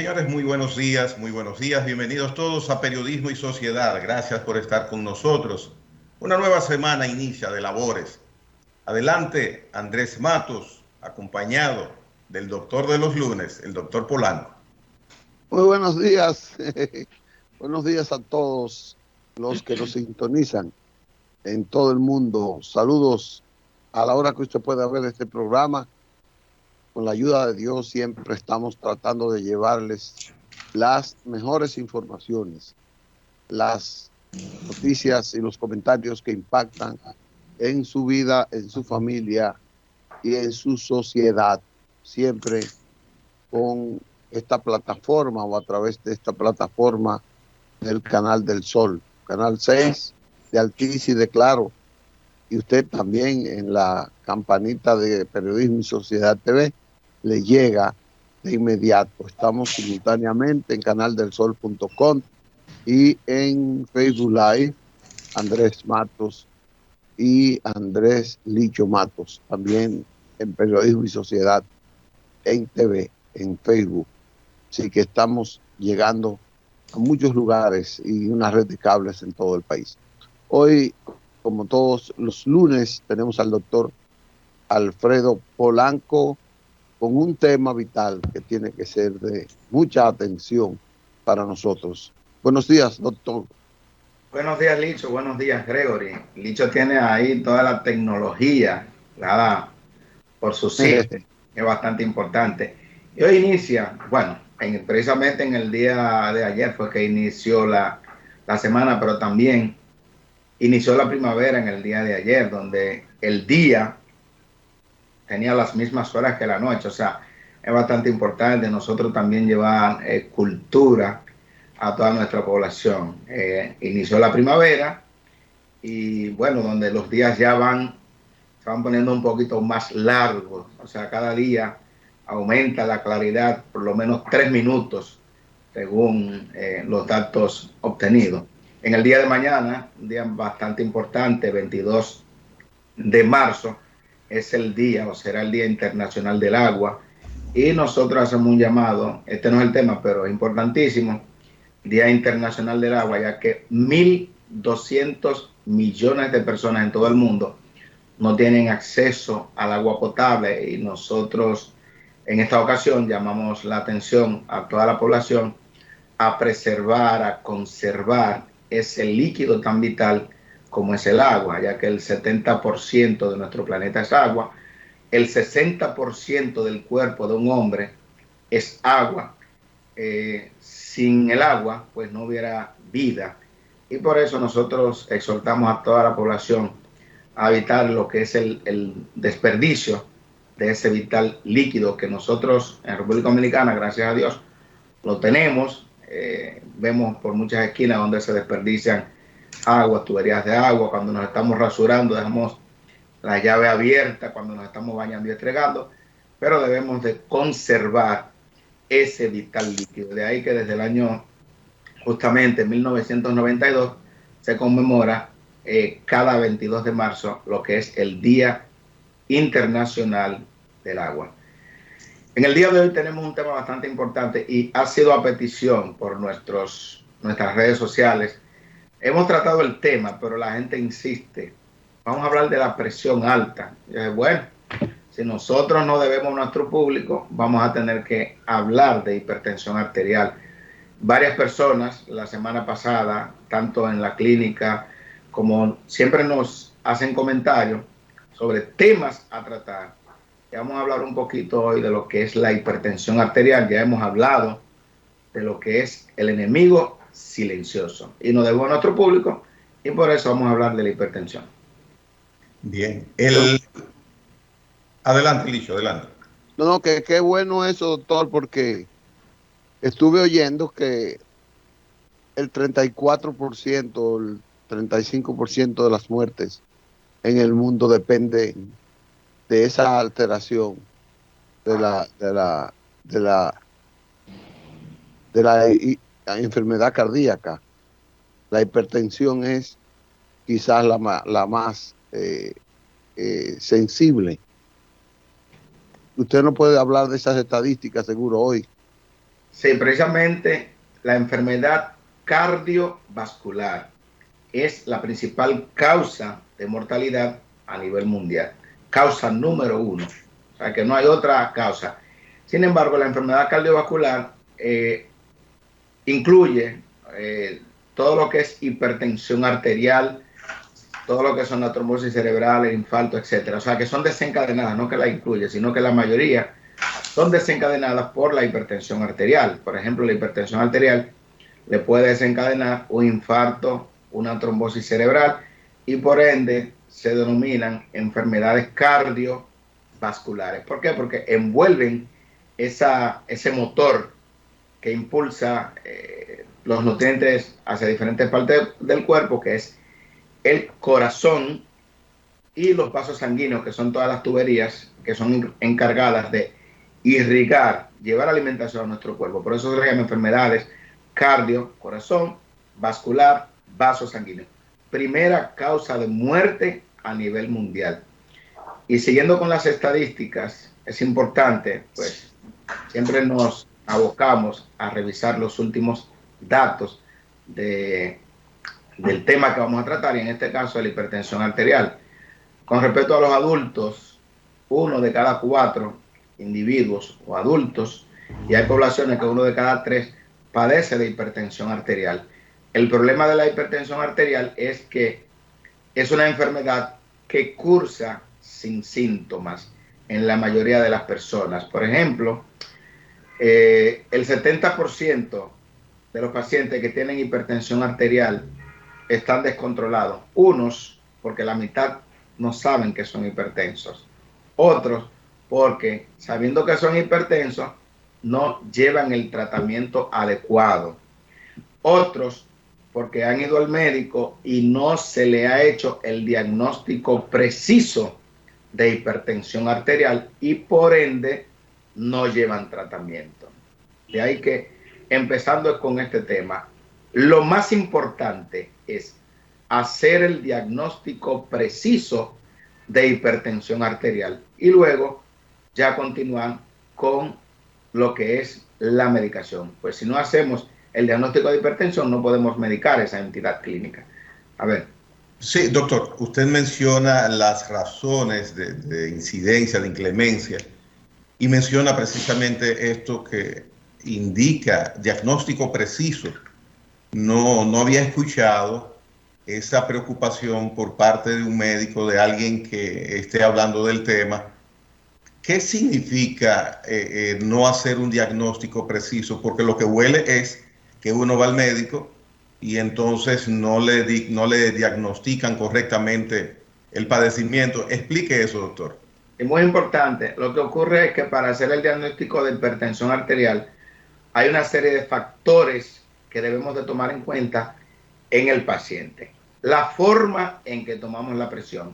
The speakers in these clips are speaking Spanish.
señores, muy buenos días, bienvenidos todos a Periodismo y Sociedad, gracias por estar con nosotros. Una nueva semana inicia de labores. Adelante, Andrés Matos, acompañado del doctor de los lunes, el doctor Polanco. Muy buenos días, buenos días a todos los que nos sintonizan en todo el mundo. Saludos a la hora que usted pueda ver este programa. Con la ayuda de Dios siempre estamos tratando de llevarles las mejores informaciones, las noticias y los comentarios que impactan en su vida, en su familia y en su sociedad, siempre con esta plataforma o a través de esta plataforma del Canal del Sol, Canal 6 de Altiz y de Claro, y usted también en la campanita de Periodismo y Sociedad TV le llega de inmediato. Estamos simultáneamente en canaldelsol.com y en Facebook Live, Andrés Matos y Andrés Licho Matos, también en Periodismo y Sociedad en TV, en Facebook. Así que estamos llegando a muchos lugares y una red de cables en todo el país. Hoy, como todos los lunes, tenemos al doctor Alfredo Polanco con un tema vital que tiene que ser de mucha atención para nosotros. Buenos días, doctor. Buenos días, Licho. Buenos días, Gregory. Licho tiene ahí toda la tecnología dada por sus hijos, que es bastante importante. Y hoy inicia, bueno, precisamente en el día de ayer fue que inició la semana, pero también inició la primavera en el día de ayer, donde el día tenía las mismas horas que la noche. O sea, es bastante importante nosotros también llevar cultura a toda nuestra población. Inició la primavera y bueno, donde los días ya se van poniendo un poquito más largos. O sea, cada día aumenta la claridad por lo menos 3 minutos según los datos obtenidos. En el día de mañana, un día bastante importante, 22 de marzo, es el día o será el Día Internacional del Agua. Y nosotros hacemos un llamado, este no es el tema, pero es importantísimo, Día Internacional del Agua, ya que 1.200 millones de personas en todo el mundo no tienen acceso al agua potable y nosotros en esta ocasión llamamos la atención a toda la población a preservar, a conservar ese líquido tan vital como es el agua, ya que el 70% de nuestro planeta es agua, el 60% del cuerpo de un hombre es agua. Sin el agua, pues no hubiera vida. Y por eso nosotros exhortamos a toda la población a evitar lo que es el desperdicio de ese vital líquido que nosotros en República Dominicana, gracias a Dios, lo tenemos. Vemos por muchas esquinas donde se desperdician aguas, tuberías de agua. Cuando nos estamos rasurando, dejamos la llave abierta cuando nos estamos bañando y estregando, pero debemos de conservar ese vital líquido. De ahí que desde el año justamente 1992 se conmemora cada 22 de marzo lo que es el Día Internacional del Agua. En el día de hoy tenemos un tema bastante importante y ha sido a petición por nuestras redes sociales. Hemos tratado el tema, pero la gente insiste. Vamos a hablar de la presión alta. Bueno, si nosotros no debemos a nuestro público, vamos a tener que hablar de hipertensión arterial. Varias personas la semana pasada, tanto en la clínica como siempre nos hacen comentarios sobre temas a tratar. Ya vamos a hablar un poquito hoy de lo que es la hipertensión arterial. Ya hemos hablado de lo que es el enemigo silencioso. Y nos debemos a nuestro público y por eso vamos a hablar de la hipertensión. Bien. Adelante, Licho, adelante. No, que qué bueno eso, doctor, porque estuve oyendo que el 34%, el 35% de las muertes en el mundo dependen de esa alteración de la enfermedad cardíaca. La hipertensión es quizás la más sensible. Usted no puede hablar de esas estadísticas seguro hoy. Sí, precisamente la enfermedad cardiovascular es la principal causa de mortalidad a nivel mundial. Causa número 1. O sea que no hay otra causa. Sin embargo, la enfermedad cardiovascular incluye todo lo que es hipertensión arterial, todo lo que son la trombosis cerebral, el infarto, etcétera. O sea que son desencadenadas, no que la incluye, sino que la mayoría son desencadenadas por la hipertensión arterial. Por ejemplo, la hipertensión arterial le puede desencadenar un infarto, una trombosis cerebral y por ende se denominan enfermedades cardiovasculares. ¿Por qué? Porque envuelven ese motor que impulsa los nutrientes hacia diferentes partes del cuerpo, que es el corazón y los vasos sanguíneos, que son todas las tuberías que son encargadas de irrigar, llevar alimentación a nuestro cuerpo. Por eso se llaman enfermedades cardio, corazón, vascular, vasos sanguíneos. Primera causa de muerte a nivel mundial. Y siguiendo con las estadísticas, es importante, pues siempre nos abocamos a revisar los últimos datos del tema que vamos a tratar, y en este caso la hipertensión arterial. Con respecto a los adultos, 1 de cada 4 individuos o adultos, y hay poblaciones que 1 de cada 3 padece de hipertensión arterial. El problema de la hipertensión arterial es que es una enfermedad que cursa sin síntomas en la mayoría de las personas. Por ejemplo, el 70% de los pacientes que tienen hipertensión arterial están descontrolados. Unos porque la mitad no saben que son hipertensos. Otros porque sabiendo que son hipertensos no llevan el tratamiento adecuado. Otros porque han ido al médico y no se le ha hecho el diagnóstico preciso de hipertensión arterial y por ende no llevan tratamiento. De ahí que, empezando con este tema, lo más importante es hacer el diagnóstico preciso de hipertensión arterial y luego ya continuar con lo que es la medicación. Pues si no hacemos el diagnóstico de hipertensión, no podemos medicar esa entidad clínica. A ver. Sí, doctor, usted menciona las razones de incidencia, de inclemencia, y menciona precisamente esto que indica diagnóstico preciso. No había escuchado esa preocupación por parte de un médico, de alguien que esté hablando del tema. ¿Qué significa no hacer un diagnóstico preciso? Porque lo que huele es que uno va al médico y entonces no le diagnostican correctamente el padecimiento. Explique eso, doctor. Es muy importante. Lo que ocurre es que para hacer el diagnóstico de hipertensión arterial hay una serie de factores que debemos de tomar en cuenta en el paciente. La forma en que tomamos la presión.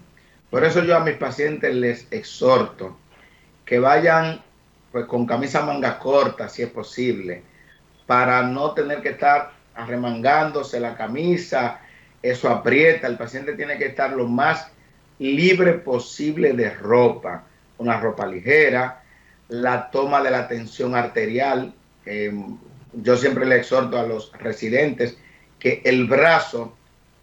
Por eso yo a mis pacientes les exhorto que vayan pues con camisa manga corta, si es posible, para no tener que estar arremangándose la camisa, eso aprieta. El paciente tiene que estar lo más libre posible de ropa, una ropa ligera, la toma de la tensión arterial. Yo siempre le exhorto a los residentes que el brazo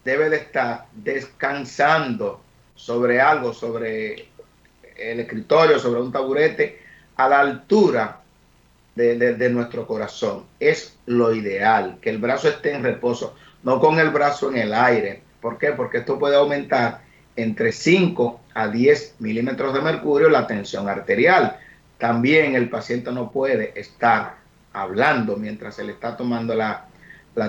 debe de estar descansando sobre algo, sobre el escritorio, sobre un taburete, a la altura de nuestro corazón. Es lo ideal, que el brazo esté en reposo, no con el brazo en el aire. ¿Por qué? Porque esto puede aumentar entre 5 a 10 milímetros de mercurio la tensión arterial. También el paciente no puede estar hablando mientras se le está tomando la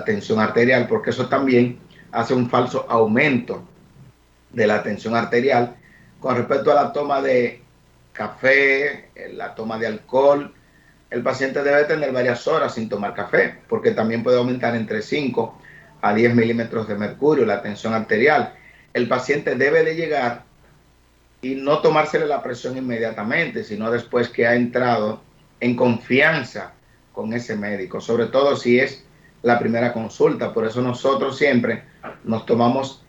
tensión arterial, porque eso también hace un falso aumento de la tensión arterial. Con respecto a la toma de café, la toma de alcohol, el paciente debe tener varias horas sin tomar café, porque también puede aumentar entre 5 a 10 milímetros de mercurio la tensión arterial. El paciente debe de llegar y no tomársele la presión inmediatamente, sino después que ha entrado en confianza con ese médico, sobre todo si es la primera consulta. Por eso nosotros siempre nos tomamos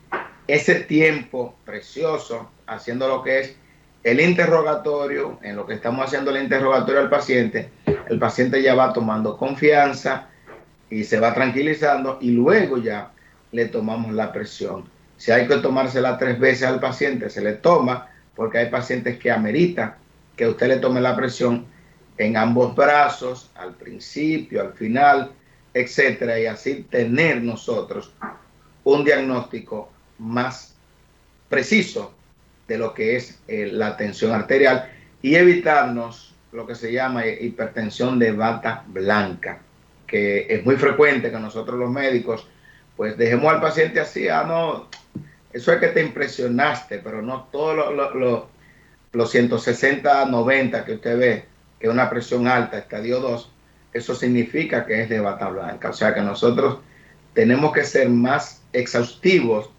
ese tiempo precioso haciendo lo que es el interrogatorio, en lo que estamos haciendo el interrogatorio al paciente, el paciente ya va tomando confianza y se va tranquilizando y luego ya le tomamos la presión. Si hay que tomársela 3 veces al paciente, se le toma, porque hay pacientes que ameritan que usted le tome la presión en ambos brazos, al principio, al final, etcétera, y así tener nosotros un diagnóstico más preciso de lo que es la tensión arterial y evitarnos lo que se llama hipertensión de bata blanca, que es muy frecuente que nosotros los médicos pues dejemos al paciente así, no, eso es que te impresionaste, pero no todos los 160, 90 que usted ve, que es una presión alta, estadio 2, eso significa que es de bata blanca. O sea que nosotros tenemos que ser más exhaustivos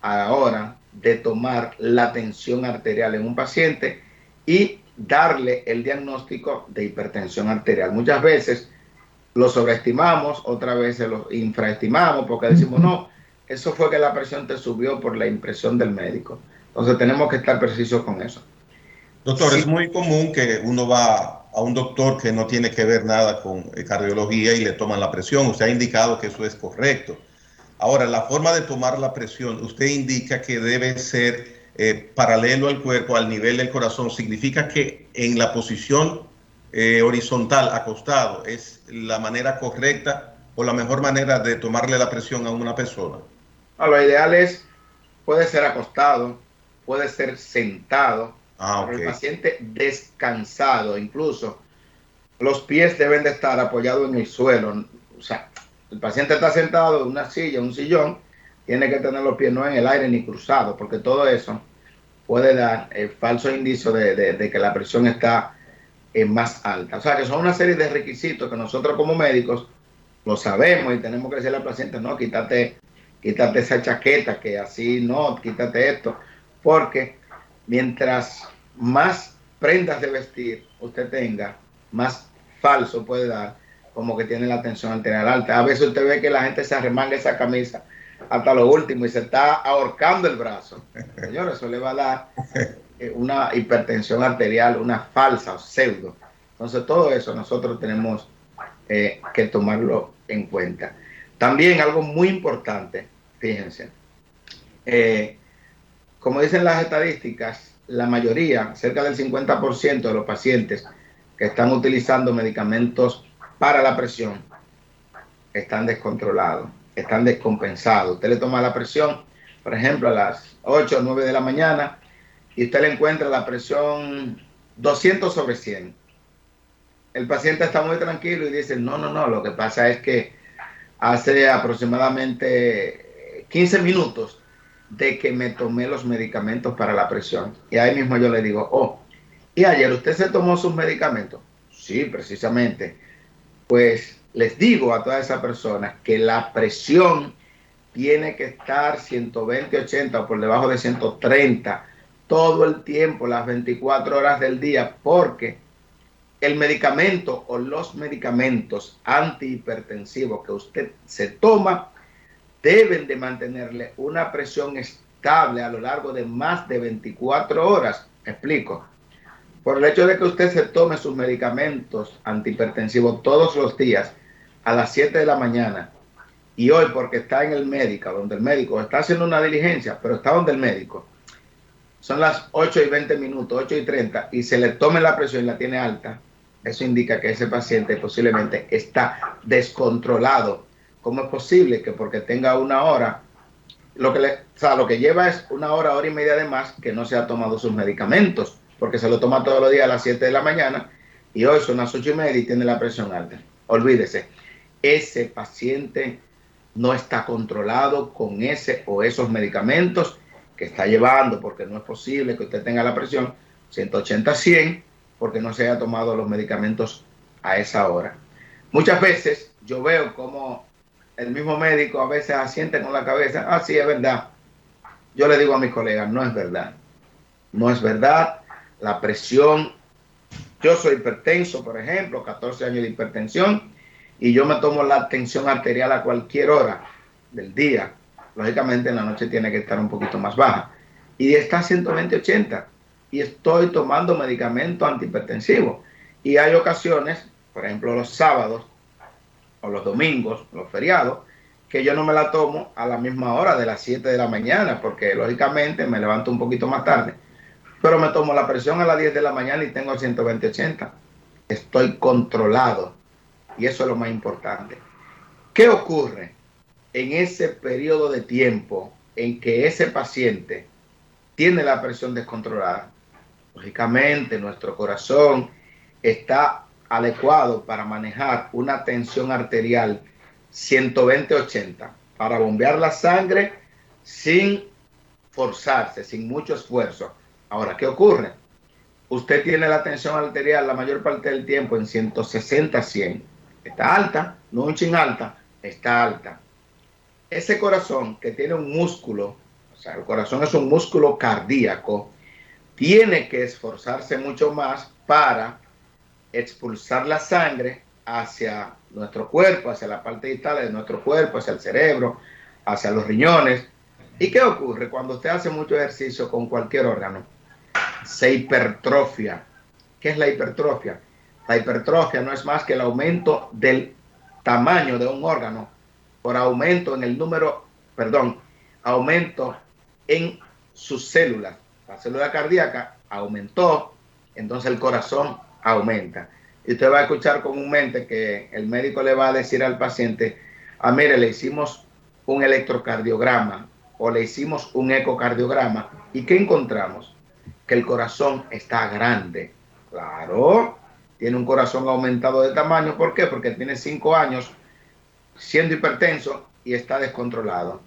a la hora de tomar la tensión arterial en un paciente y darle el diagnóstico de hipertensión arterial. Muchas veces lo sobreestimamos, otras veces lo infraestimamos porque decimos, no, eso fue que la presión te subió por la impresión del médico. Entonces tenemos que estar precisos con eso. Doctor, Sí. es muy común que uno va a un doctor que no tiene que ver nada con cardiología y le toman la presión. Usted ha indicado que eso es correcto. Ahora, la forma de tomar la presión, usted indica que debe ser paralelo al cuerpo, al nivel del corazón. ¿Significa que en la posición horizontal, acostado, es la manera correcta o la mejor manera de tomarle la presión a una persona? No, lo ideal es, puede ser acostado, puede ser sentado, pero Okay. el paciente descansado, incluso los pies deben de estar apoyados en el suelo. O sea, el paciente está sentado en una silla, un sillón, tiene que tener los pies no en el aire ni cruzados, porque todo eso puede dar el falso indicio de que la presión está más alta. O sea, que son una serie de requisitos que nosotros como médicos lo sabemos y tenemos que decirle al paciente, no, quítate esa chaqueta, que así no, quítate esto, porque mientras más prendas de vestir usted tenga, más falso puede dar como que tiene la tensión arterial alta. A veces usted ve que la gente se arremanga esa camisa hasta lo último y se está ahorcando el brazo. Señor, eso le va a dar una hipertensión arterial, una falsa o pseudo. Entonces todo eso nosotros tenemos que tomarlo en cuenta. También algo muy importante, fíjense, como dicen las estadísticas, la mayoría, cerca del 50% de los pacientes que están utilizando medicamentos para la presión están descontrolados, están descompensados. Usted le toma la presión, por ejemplo, a las 8 o 9 de la mañana y usted le encuentra la presión 200/100. El paciente está muy tranquilo y dice, no, lo que pasa es que hace aproximadamente 15 minutos de que me tomé los medicamentos para la presión. Y ahí mismo yo le digo, oh, ¿y ayer usted se tomó sus medicamentos? Sí, precisamente. Pues les digo a todas esas personas que la presión tiene que estar 120/80 o por debajo de 130 todo el tiempo, las 24 horas del día, porque el medicamento o los medicamentos antihipertensivos que usted se toma deben de mantenerle una presión estable a lo largo de más de 24 horas. ¿Me explico? Por el hecho de que usted se tome sus medicamentos antihipertensivos todos los días a las 7 de la mañana y hoy porque está en el médico, donde el médico está haciendo una diligencia, pero está donde el médico, son las 8:20, 8:30 y se le tome la presión y la tiene alta, eso indica que ese paciente posiblemente está descontrolado. ¿Cómo es posible que porque tenga una hora, lo que lleva es una hora, hora y media de más que no se ha tomado sus medicamentos? Porque se lo toma todos los días a las 7 de la mañana y hoy son las 8:30 y tiene la presión alta. Olvídese, ese paciente no está controlado con ese o esos medicamentos que está llevando, porque no es posible que usted tenga la presión 180/100 porque no se haya tomado los medicamentos a esa hora. Muchas veces yo veo como el mismo médico a veces asiente con la cabeza, ah, sí, es verdad. Yo le digo a mis colegas, no es verdad. No es verdad. La presión, yo soy hipertenso, por ejemplo, 14 años de hipertensión, y yo me tomo la tensión arterial a cualquier hora del día. Lógicamente en la noche tiene que estar un poquito más baja. Y está a 120/80. Y estoy tomando medicamento antihipertensivo. Y hay ocasiones por ejemplo los sábados o los domingos, los feriados, que yo no me la tomo a la misma hora de las 7 de la mañana, porque lógicamente me levanto un poquito más tarde, pero me tomo la presión a las 10 de la mañana y tengo 120/80. Estoy controlado y eso es lo más importante. ¿Qué ocurre en ese periodo de tiempo en que ese paciente tiene la presión descontrolada? Lógicamente, nuestro corazón está adecuado para manejar una tensión arterial 120/80, para bombear la sangre sin forzarse, sin mucho esfuerzo. Ahora, ¿qué ocurre? Usted tiene la tensión arterial la mayor parte del tiempo en 160/100. Está alta, no un chin alta, está alta. Ese corazón que tiene un músculo, o sea, el corazón es un músculo cardíaco, tiene que esforzarse mucho más para expulsar la sangre hacia nuestro cuerpo, hacia la parte distal de nuestro cuerpo, hacia el cerebro, hacia los riñones. ¿Y qué ocurre cuando usted hace mucho ejercicio con cualquier órgano? Se hipertrofia. ¿Qué es la hipertrofia? La hipertrofia no es más que el aumento del tamaño de un órgano por aumento en el número, aumento en sus células. La célula cardíaca aumentó, entonces el corazón aumenta. Y usted va a escuchar comúnmente que el médico le va a decir al paciente, mire, le hicimos un electrocardiograma o le hicimos un ecocardiograma. ¿Y qué encontramos? Que el corazón está grande. Claro, tiene un corazón aumentado de tamaño. ¿Por qué? Porque tiene 5 años siendo hipertenso y está descontrolado.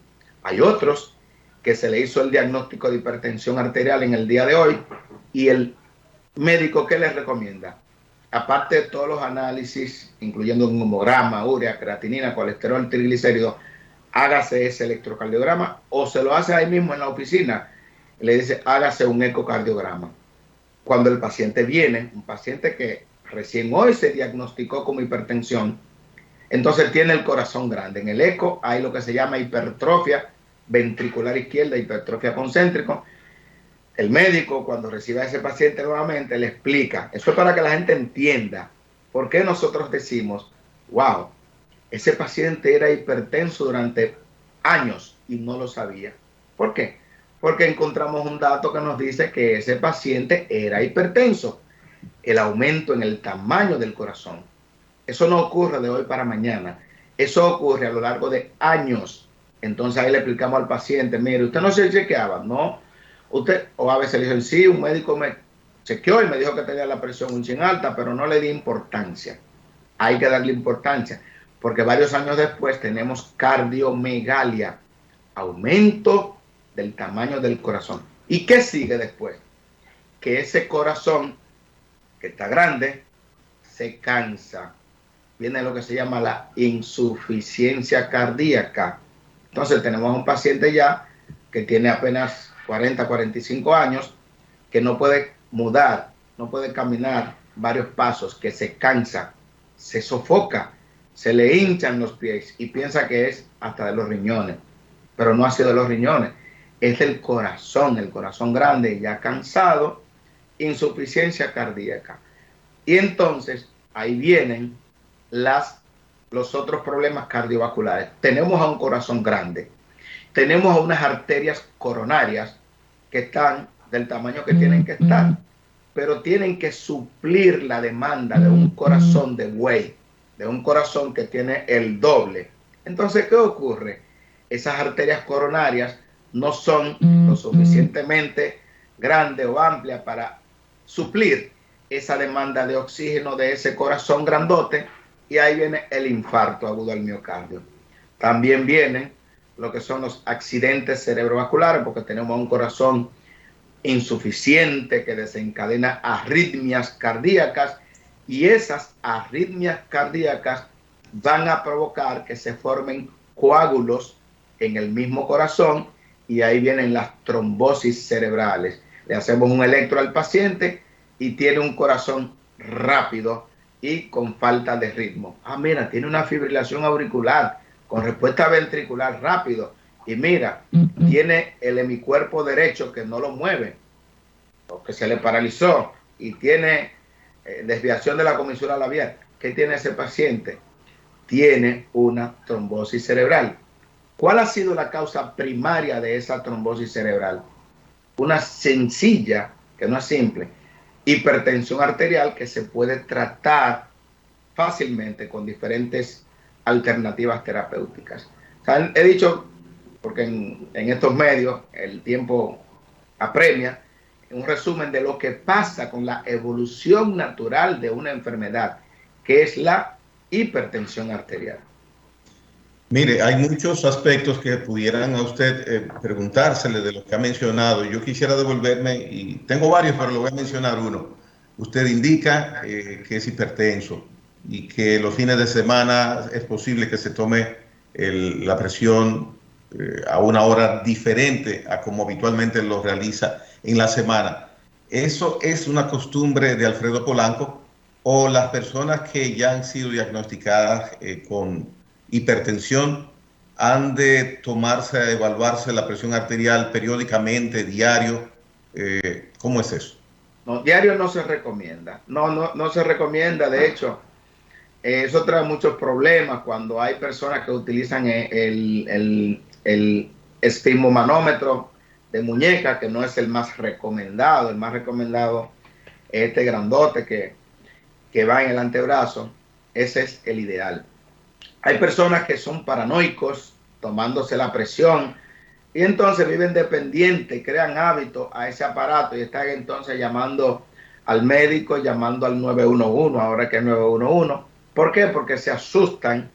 Hay otros que se le hizo el diagnóstico de hipertensión arterial en el día de hoy y el médico, ¿qué les recomienda? Aparte de todos los análisis, incluyendo un hemograma, urea, creatinina, colesterol, triglicéridos, hágase ese electrocardiograma o se lo hace ahí mismo en la oficina. Le dice, hágase un ecocardiograma. Cuando el paciente viene, un paciente que recién hoy se diagnosticó como hipertensión, entonces tiene el corazón grande. En el eco hay lo que se llama hipertrofia ventricular izquierda, hipertrofia concéntrica. El médico, cuando recibe a ese paciente nuevamente, le explica. Eso es para que la gente entienda por qué nosotros decimos, wow, ese paciente era hipertenso durante años y no lo sabía. ¿Por qué? Porque encontramos un dato que nos dice que ese paciente era hipertenso. El aumento en el tamaño del corazón. Eso no ocurre de hoy para mañana. Eso ocurre a lo largo de años. Entonces ahí le explicamos al paciente, mire, usted no se chequeaba, ¿no? Usted, o a veces le dicen, sí, un médico me chequeó y me dijo que tenía la presión un chin alta, pero no le di importancia. Hay que darle importancia, porque varios años después tenemos cardiomegalia, aumento del tamaño del corazón. ¿Y qué sigue después? Que ese corazón, que está grande, se cansa. Viene lo que se llama la insuficiencia cardíaca. Entonces tenemos a un paciente ya que tiene apenas 40, 45 años, que no puede mudar, no puede caminar varios pasos, que se cansa, se sofoca, se le hinchan los pies y piensa que es hasta de los riñones, pero no ha sido de los riñones, es del corazón, el corazón grande ya cansado, insuficiencia cardíaca. Y entonces ahí vienen los otros problemas cardiovasculares. Tenemos a un corazón grande, tenemos a unas arterias coronarias que están del tamaño que tienen que estar, pero tienen que suplir la demanda de un corazón de buey, de un corazón que tiene el doble. Entonces, ¿qué ocurre? Esas arterias coronarias no son lo suficientemente grandes o amplias para suplir esa demanda de oxígeno de ese corazón grandote, y ahí viene el infarto agudo al miocardio. También vienen lo que son los accidentes cerebrovasculares, porque tenemos un corazón insuficiente que desencadena arritmias cardíacas, y esas arritmias cardíacas van a provocar que se formen coágulos en el mismo corazón, y ahí vienen las trombosis cerebrales. Le hacemos un electro al paciente y tiene un corazón rápido y con falta de ritmo. Mira, tiene una fibrilación auricular con respuesta ventricular rápido. Y mira, tiene el hemicuerpo derecho que no lo mueve, o que se le paralizó, y tiene desviación de la comisura labial. ¿Qué tiene ese paciente? Tiene una trombosis cerebral. ¿Cuál ha sido la causa primaria de esa trombosis cerebral? Una sencilla, que no es simple, hipertensión arterial que se puede tratar fácilmente con diferentes alternativas terapéuticas. O sea, he dicho, porque en estos medios el tiempo apremia, un resumen de lo que pasa con la evolución natural de una enfermedad, que es la hipertensión arterial. Mire, hay muchos aspectos que pudieran a usted preguntársele de lo que ha mencionado. Yo quisiera devolverme, y tengo varios, pero le voy a mencionar uno. Usted indica que es hipertenso y que los fines de semana es posible que se tome la presión a una hora diferente a como habitualmente lo realiza en la semana. ¿Eso es una costumbre de Alfredo Polanco o las personas que ya han sido diagnosticadas con hipertensión han de tomarse, evaluarse la presión arterial periódicamente, diario? ¿Cómo es eso? No, diario no se recomienda. No se recomienda. De hecho, eso trae muchos problemas cuando hay personas que utilizan el esfigmomanómetro de muñeca, que no es el más recomendado. El más recomendado es este grandote que va en el antebrazo. Ese es el ideal. Hay personas que son paranoicos tomándose la presión y entonces viven dependientes, crean hábito a ese aparato y están entonces llamando al médico, llamando al 911, ahora que es 911. ¿Por qué? Porque se asustan.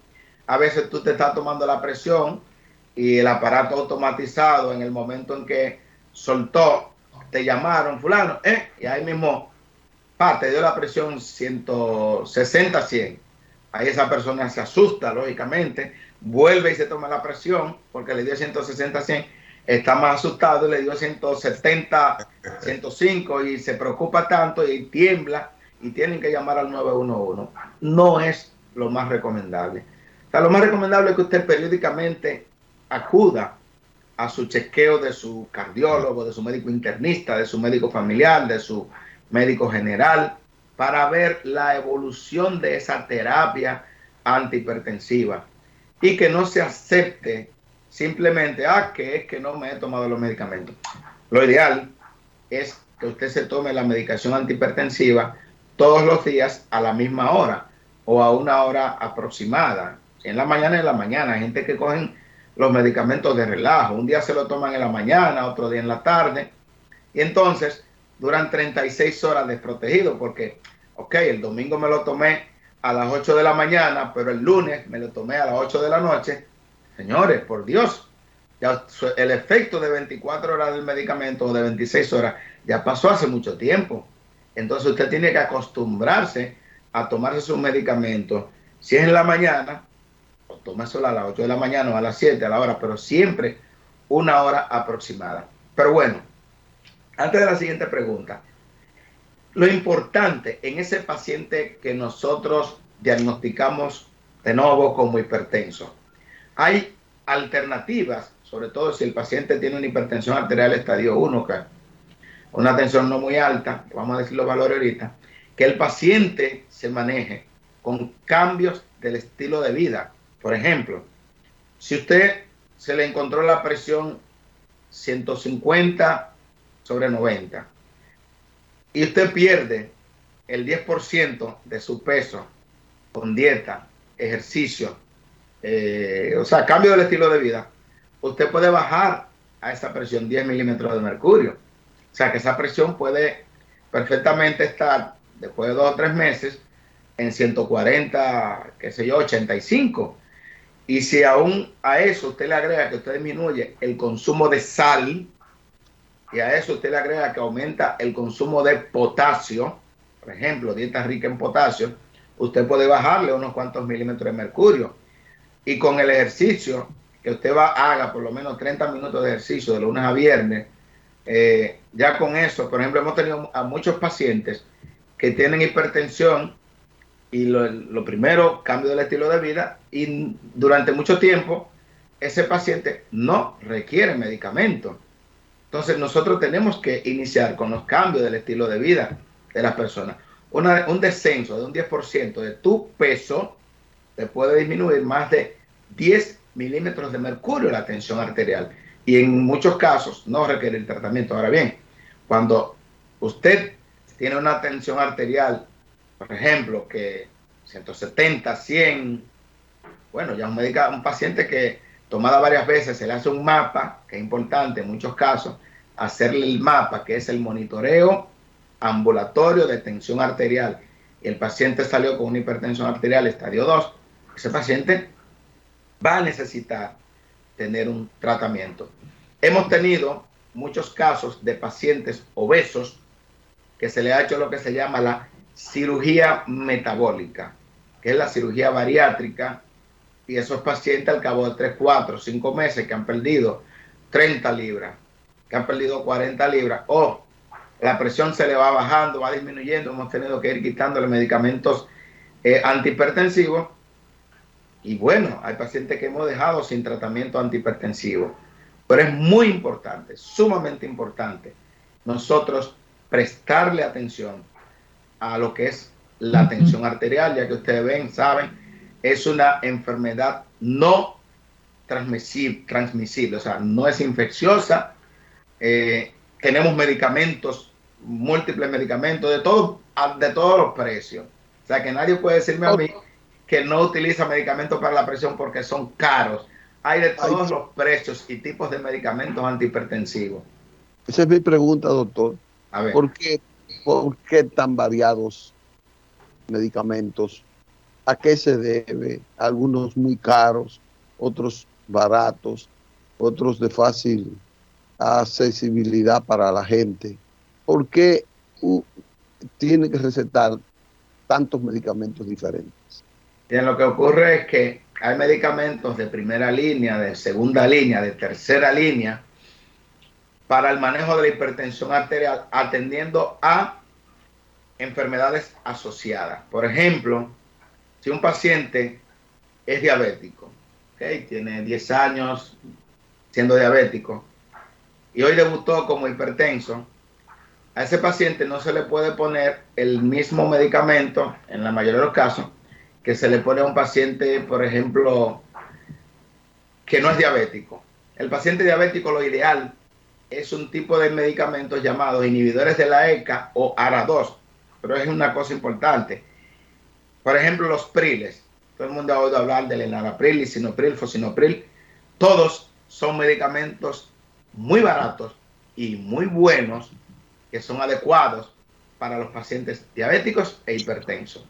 A veces tú te estás tomando la presión y el aparato automatizado en el momento en que soltó, te llamaron, fulano, y ahí mismo, te dio la presión 160-100. Ahí esa persona se asusta, lógicamente, vuelve y se toma la presión porque le dio 160-100, está más asustado y le dio 170-105 y se preocupa tanto y tiembla y tienen que llamar al 911. No es lo más recomendable. O sea, lo más recomendable es que usted periódicamente acuda a su chequeo de su cardiólogo, de su médico internista, de su médico familiar, de su médico general, para ver la evolución de esa terapia antihipertensiva y que no se acepte simplemente, que es que no me he tomado los medicamentos. Lo ideal es que usted se tome la medicación antihipertensiva todos los días a la misma hora o a una hora aproximada. Si en la mañana, hay gente que cogen los medicamentos de relajo. Un día se lo toman en la mañana, otro día en la tarde, y entonces duran 36 horas desprotegidos porque, el domingo me lo tomé a las 8 de la mañana, pero el lunes me lo tomé a las 8 de la noche. Señores, por Dios, ya el efecto de 24 horas del medicamento o de 26 horas ya pasó hace mucho tiempo. Entonces usted tiene que acostumbrarse a tomarse sus medicamentos. Si es en la mañana, pues tómaselo a las 8 de la mañana o a las 7 a la hora, pero siempre una hora aproximada. Pero bueno, antes de la siguiente pregunta, lo importante en ese paciente que nosotros diagnosticamos de nuevo como hipertenso, hay alternativas, sobre todo si el paciente tiene una hipertensión arterial estadio 1, que una tensión no muy alta, vamos a decir los valores ahorita, que el paciente se maneje con cambios del estilo de vida. Por ejemplo, si usted se le encontró la presión 150/90 y usted pierde el 10% de su peso con dieta, ejercicio, cambio del estilo de vida, usted puede bajar a esa presión 10 milímetros de mercurio. O sea que esa presión puede perfectamente estar después de 2 o 3 meses en 140, 85. Y si aún a eso usted le agrega que usted disminuye el consumo de sal, y a eso usted le agrega que aumenta el consumo de potasio, por ejemplo, dieta rica en potasio, usted puede bajarle unos cuantos milímetros de mercurio. Y con el ejercicio, que usted haga por lo menos 30 minutos de ejercicio de lunes a viernes, ya con eso, por ejemplo, hemos tenido a muchos pacientes que tienen hipertensión y lo primero, cambio del estilo de vida, y durante mucho tiempo ese paciente no requiere medicamento. Entonces nosotros tenemos que iniciar con los cambios del estilo de vida de las personas. un descenso de un 10% de tu peso te puede disminuir más de 10 milímetros de mercurio la tensión arterial. Y en muchos casos no requiere el tratamiento. Ahora bien, cuando usted tiene una tensión arterial, por ejemplo, que 170, 100, bueno, ya un paciente que tomada varias veces se le hace un mapa, que es importante en muchos casos, hacerle el mapa, que es el monitoreo ambulatorio de tensión arterial, y el paciente salió con una hipertensión arterial estadio 2, ese paciente va a necesitar tener un tratamiento. Hemos tenido muchos casos de pacientes obesos que se le ha hecho lo que se llama la cirugía metabólica, que es la cirugía bariátrica, y esos pacientes al cabo de 3, 4, 5 meses que han perdido 30 libras, que han perdido 40 libras, o la presión se le va bajando, va disminuyendo, hemos tenido que ir quitándole medicamentos antihipertensivos. Y bueno, hay pacientes que hemos dejado sin tratamiento antihipertensivo. Pero es muy importante, sumamente importante, nosotros prestarle atención a lo que es la tensión arterial, ya que ustedes ven, saben, es una enfermedad no transmisible, o sea, no es infecciosa. Tenemos medicamentos, múltiples medicamentos, de todos los precios. O sea, que nadie puede decirme a mí que no utiliza medicamentos para la presión porque son caros. Hay de todos los precios y tipos de medicamentos antihipertensivos. Esa es mi pregunta, doctor. A ver. ¿Por qué tan variados medicamentos? ¿A qué se debe? Algunos muy caros, otros baratos, otros de fácil accesibilidad para la gente. ¿Por qué tiene que recetar tantos medicamentos diferentes? Bien, lo que ocurre es que hay medicamentos de primera línea, de segunda línea, de tercera línea para el manejo de la hipertensión arterial, atendiendo a enfermedades asociadas. Por ejemplo, si un paciente es diabético, ¿okay? Tiene 10 años siendo diabético y hoy debutó como hipertenso, a ese paciente no se le puede poner el mismo medicamento, en la mayoría de los casos, que se le pone a un paciente, por ejemplo, que no es diabético. El paciente diabético, lo ideal es un tipo de medicamentos llamados inhibidores de la ECA o ARA2, pero es una cosa importante. Por ejemplo, los priles. Todo el mundo ha oído hablar del enalapril, lisinopril, fosinopril. Todos son medicamentos muy baratos y muy buenos que son adecuados para los pacientes diabéticos e hipertensos.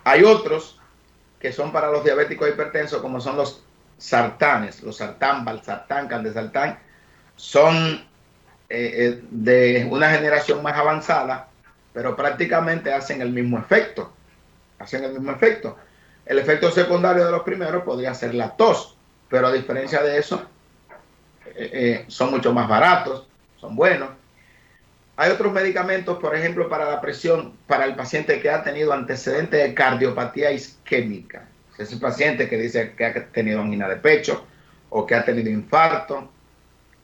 Hay otros que son para los diabéticos e hipertensos, como son los sartanes, los sartán, valsartán, candesartán, son de una generación más avanzada, pero prácticamente hacen el mismo efecto. El efecto secundario de los primeros podría ser la tos, pero a diferencia de eso, son mucho más baratos, son buenos. Hay otros medicamentos, por ejemplo, para la presión, para el paciente que ha tenido antecedentes de cardiopatía isquémica. Ese paciente que dice que ha tenido angina de pecho o que ha tenido infarto.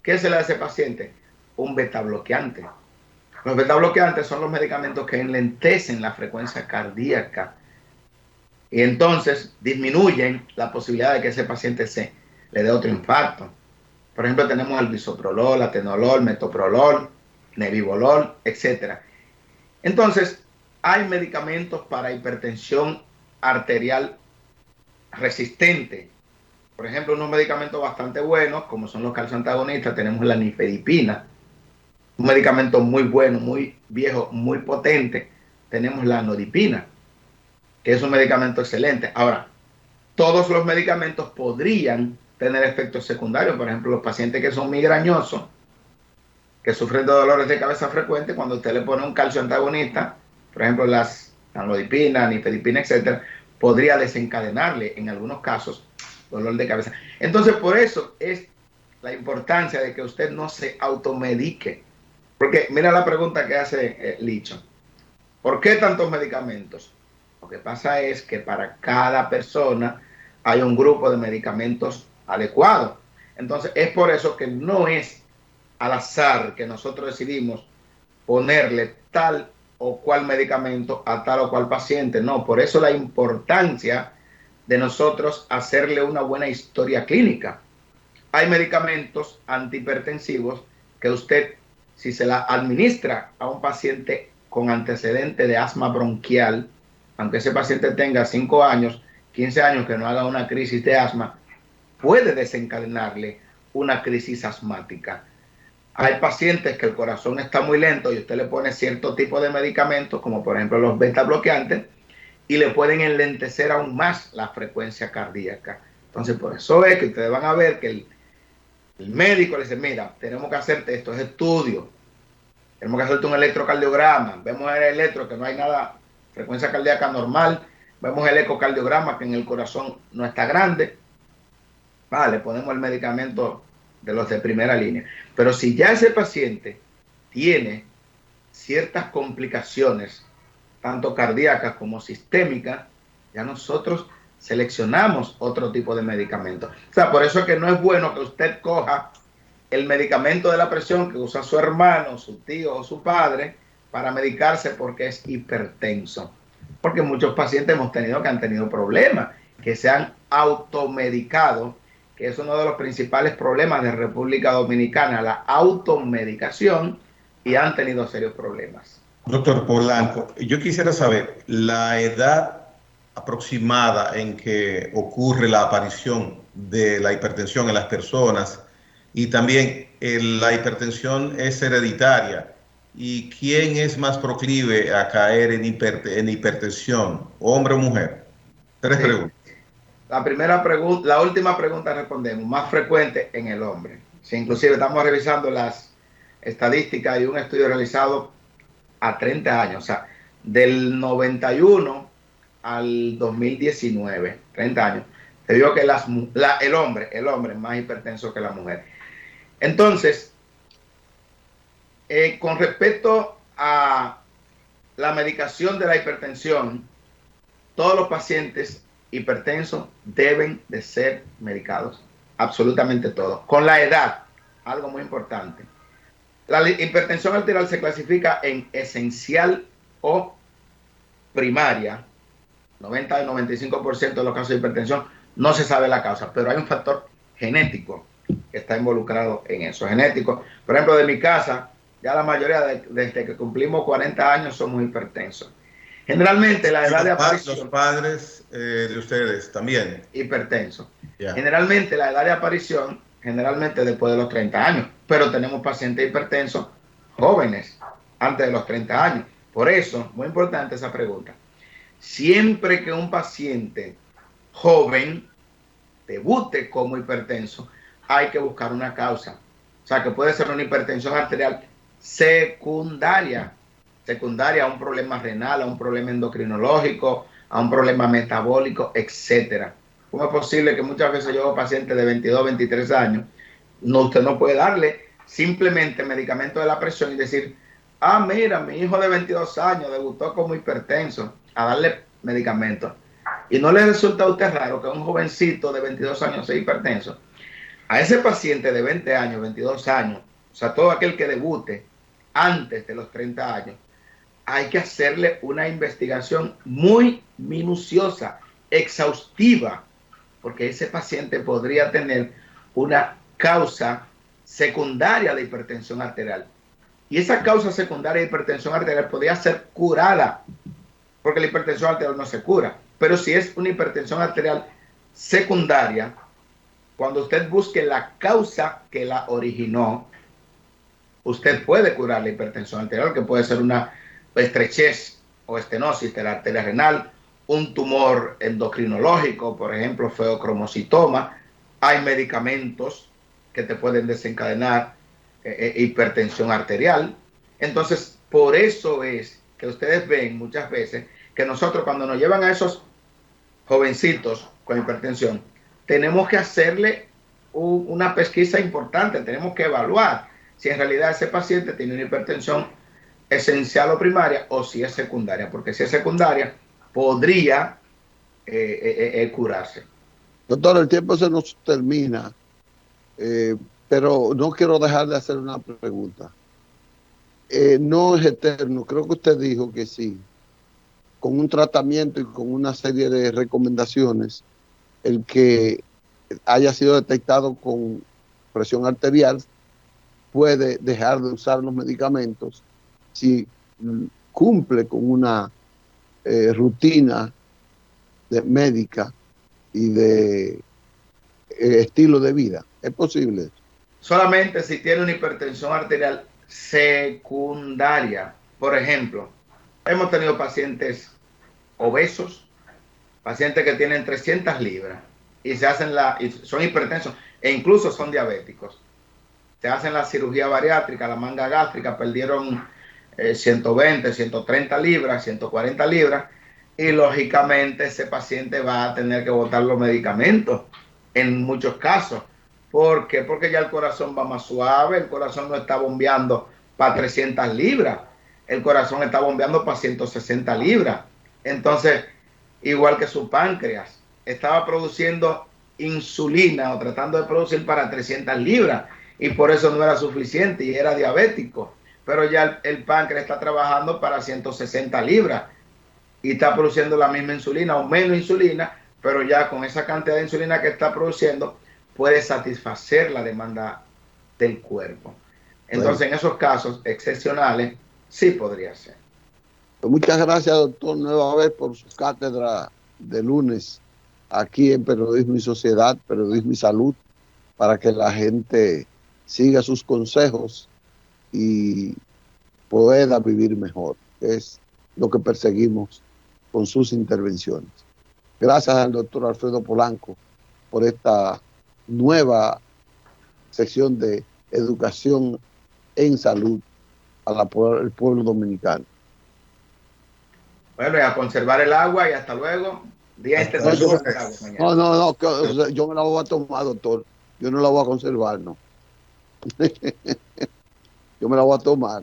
¿Qué se le da a ese paciente? Un betabloqueante. Los betabloqueantes son los medicamentos que enlentecen la frecuencia cardíaca y entonces disminuyen la posibilidad de que ese paciente le dé otro infarto. Por ejemplo, tenemos el bisoprolol, atenolol, metoprolol, nebivolol, etc. Entonces, hay medicamentos para hipertensión arterial resistente. Por ejemplo, unos medicamentos bastante buenos, como son los calcioantagonistas, tenemos la nifedipina, un medicamento muy bueno, muy viejo, muy potente. Tenemos la nodipina, que es un medicamento excelente. Ahora, todos los medicamentos podrían tener efectos secundarios. Por ejemplo, los pacientes que son migrañosos, que sufren de dolores de cabeza frecuentes, cuando usted le pone un calcio antagonista, por ejemplo, las amlodipina, nifedipina, etcétera, podría desencadenarle en algunos casos dolor de cabeza. Entonces, por eso es la importancia de que usted no se automedique. Porque mira la pregunta que hace Licho. ¿Por qué tantos medicamentos? Lo que pasa es que para cada persona hay un grupo de medicamentos adecuados. Entonces, es por eso que no es al azar que nosotros decidimos ponerle tal o cual medicamento a tal o cual paciente. No, por eso la importancia de nosotros hacerle una buena historia clínica. Hay medicamentos antihipertensivos que usted, si se la administra a un paciente con antecedente de asma bronquial, aunque ese paciente tenga 5 años, 15 años que no haga una crisis de asma, puede desencadenarle una crisis asmática. Hay pacientes que el corazón está muy lento y usted le pone cierto tipo de medicamentos, como por ejemplo los beta bloqueantes, y le pueden enlentecer aún más la frecuencia cardíaca. Entonces, por eso es que ustedes van a ver que el médico le dice, mira, tenemos que hacerte estos estudios, tenemos que hacerte un electrocardiograma, vemos el electro que no hay nada, frecuencia cardíaca normal, vemos el ecocardiograma que en el corazón no está grande, vale, ponemos el medicamento de los de primera línea. Pero si ya ese paciente tiene ciertas complicaciones, tanto cardíacas como sistémicas, ya nosotros seleccionamos otro tipo de medicamento. O sea, por eso es que no es bueno que usted coja el medicamento de la presión que usa su hermano, su tío o su padre para medicarse porque es hipertenso. Porque muchos pacientes hemos tenido que han tenido problemas, que se han automedicado, que es uno de los principales problemas de República Dominicana, la automedicación, y han tenido serios problemas. Doctor Polanco, yo quisiera saber la edad aproximada en que ocurre la aparición de la hipertensión en las personas y también la hipertensión es hereditaria y quién es más proclive a caer en hipertensión, hombre o mujer. Tres preguntas. La última pregunta respondemos, más frecuente en el hombre. Sí, inclusive estamos revisando las estadísticas y un estudio realizado a 30 años, o sea, del 91 al 2019, 30 años, se vio que el hombre es más hipertenso que la mujer. Entonces, con respecto a la medicación de la hipertensión, todos los pacientes hipertensos deben de ser medicados, absolutamente todos, con la edad, algo muy importante. La hipertensión arterial se clasifica en esencial o primaria. 90 al 95% de los casos de hipertensión no se sabe la causa, pero hay un factor genético que está involucrado en eso. Genético, por ejemplo, de mi casa, ya la mayoría desde que cumplimos 40 años somos hipertensos. Generalmente la edad de aparición... Los padres de ustedes también. Hipertensos. Yeah. Generalmente la edad de aparición, generalmente después de los 30 años, pero tenemos pacientes hipertensos jóvenes, antes de los 30 años. Por eso, muy importante esa pregunta. Siempre que un paciente joven debute como hipertenso, hay que buscar una causa. O sea, que puede ser una hipertensión arterial secundaria a un problema renal, a un problema endocrinológico, a un problema metabólico, etcétera. ¿Cómo es posible que muchas veces yo veo pacientes de 22, 23 años, usted no puede darle simplemente medicamento de la presión y decir, ah, mira, mi hijo de 22 años debutó como hipertenso, a darle medicamentos? Y no le resulta a usted raro que un jovencito de 22 años sea hipertenso. A ese paciente de 20 años, 22 años, o sea, todo aquel que debute antes de los 30 años, hay que hacerle una investigación muy minuciosa, exhaustiva, porque ese paciente podría tener una causa secundaria de hipertensión arterial. Y esa causa secundaria de hipertensión arterial podría ser curada, porque la hipertensión arterial no se cura. Pero si es una hipertensión arterial secundaria, cuando usted busque la causa que la originó, usted puede curar la hipertensión arterial, que puede ser una estrechez o estenosis de la arteria renal, un tumor endocrinológico, por ejemplo, feocromocitoma. Hay medicamentos que te pueden desencadenar hipertensión arterial. Entonces, por eso es que ustedes ven muchas veces que nosotros, cuando nos llevan a esos jovencitos con hipertensión, tenemos que hacerle una pesquisa importante, tenemos que evaluar si en realidad ese paciente tiene una hipertensión esencial o primaria, o si es secundaria, porque si es secundaria podría curarse. Doctor, el tiempo se nos termina, pero no quiero dejar de hacer una pregunta. no es eterno. Creo que usted dijo que sí. Con un tratamiento y con una serie de recomendaciones, el que haya sido detectado con presión arterial puede dejar de usar los medicamentos si cumple con una rutina médica y de estilo de vida. ¿Es posible? Solamente si tiene una hipertensión arterial secundaria. Por ejemplo, hemos tenido pacientes obesos, pacientes que tienen 300 libras y son hipertensos e incluso son diabéticos. Se hacen la cirugía bariátrica, la manga gástrica, perdieron 120, 130 libras, 140 libras, y lógicamente ese paciente va a tener que botar los medicamentos en muchos casos. ¿Por qué? Porque ya el corazón va más suave, el corazón no está bombeando para 300 libras, el corazón está bombeando para 160 libras. Entonces, igual que su páncreas, estaba produciendo insulina o tratando de producir para 300 libras y por eso no era suficiente y era diabético. Pero ya el páncreas está trabajando para 160 libras y está produciendo la misma insulina o menos insulina, pero ya con esa cantidad de insulina que está produciendo puede satisfacer la demanda del cuerpo. Entonces, bueno, en esos casos excepcionales, sí podría ser. Pues muchas gracias, doctor, nueva vez por su cátedra de lunes aquí en Periodismo y Sociedad, Periodismo y Salud, para que la gente siga sus consejos y pueda vivir mejor. Es lo que perseguimos con sus intervenciones. Gracias al doctor Alfredo Polanco por esta nueva sección de educación en salud al pueblo dominicano. Bueno, y a conservar el agua y hasta luego. Día internacional del agua mañana. No, yo me la voy a tomar, doctor. Yo no la voy a conservar, no. Yo me la voy a tomar.